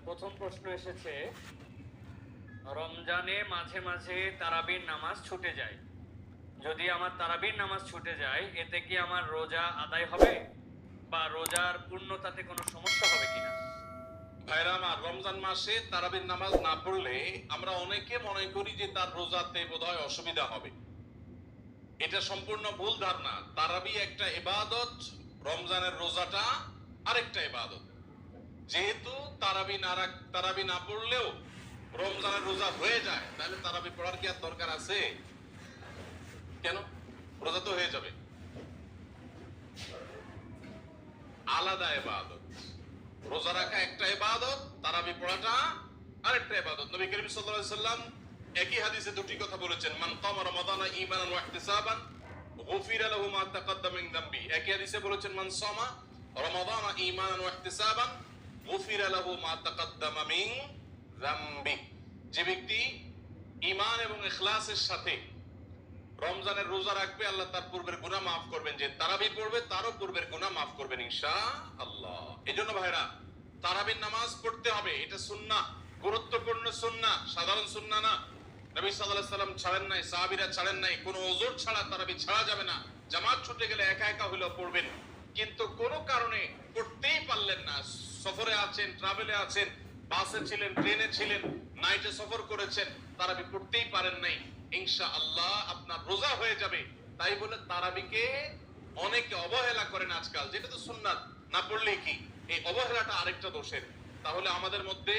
প্রথম প্রশ্ন এসেছে, রমজানে মাঝে মাঝে তারাবির নামাজ ছুটে যায়। যদি আমার তারাবির নামাজ ছুটে যায়, এতে কি আমার রোজা আদায় হবে বা রোজার পূর্ণতাতে কোনো সমস্যা হবে কিনা? ভাইরা আমার, রমজান মাসে তারাবির নামাজ না পড়লে আমরা অনেকে মনে করি যে তার রোজাতে বোধহয় অসুবিধা হবে। এটা সম্পূর্ণ ভুল ধারণা। তারাবি একটা ইবাদত, রমজানের রোজাটা আরেকটা ইবাদত। যেহেতু তারাবি না পড়লেও রমজানের রোজা হয়ে যায়, তাহলে তারাবি পড়ার কি আর দরকার আছে? কেন? রোজা তো হয়ে যাবে। আলাদা ইবাদত। রোজা রাখা একটা ইবাদত, তারাবি পড়াটা আরেকটা ইবাদত। নবী করিম সাল্লাল্লাহু আলাইহি সাল্লাম একই হাদিসে দুটি কথা বলেছেন, মান কামা রমাদানা ঈমানান ওয়া ইহতিসাবান গুফিরা লাহু মা তাকাদ্দামা মিন যামবি। একই হাদিসে বলেছেন, মান সামা রমাদানা ঈমানান ওয়া ইহতিসাবান গুফিরা লাহু মা তাকাদ্দামা মিন যামবি। যে ব্যক্তি ঈমান এবং ইখলাসের সাথে রমজানের রোজা রাখবে, আল্লাহ তার পূর্বের গুনাহ মাফ করবেন। যে তারাবি পড়বে তারও পূর্বের গুনাহ মাফ করবেন ইনশাআল্লাহ। এজন্য ভাইরা, তারাবির নামাজ পড়তে হবে। এটা সুন্নাহ, গুরুত্বপূর্ণ সুন্নাহ, সাধারণ সুন্নাহ না। নবী সাল্লাল্লাহু আলাইহি সাল্লাম ছাড়েন নাই, সাহাবীরা ছাড়েন নাই। কোনো ওযর ছাড়া তারাবি ছাড়া যাবে না। জামাত ছুটে গেলে একা একা হলেও পড়বেন, কিন্তু কোনো কারণে পড়তেই পারলেন না, সফরে আছেন, ট্রাভেলে আছেন, বাসে ছিলেন, ট্রেনে ছিলেন, নাইটে সফর করেছেন, তারাবি পড়তেই পারেন নাই, ইনশাআল্লাহ আপনার রোজা হয়ে যাবে। তাই বলে তারাবিকে অনেকে অবহেলা করেন আজকাল, যেটা তো সুন্নাত, না পড়লেই কি? এই অবহেলাটা আরেকটা দোষের। তাহলে আমাদের মধ্যে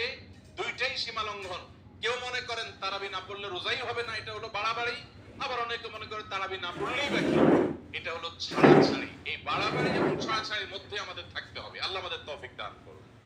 দুইটাই সীমা লঙ্ঘন। কেউ মনে করেন তারাবি না পড়লে রোজাই হবে না, এটা হলো বাড়াবাড়ি। আবার অনেকে মনে করেন তারাবি না পড়লেই বাকি, এটা হলো ছাড়াছাড়ি। এই বাড়াবাড়ি এবং ছাড়াছাড়ির মধ্যে আমাদের থাকতে হবে। আল্লাহ আমাদের তৌফিক দান করুন।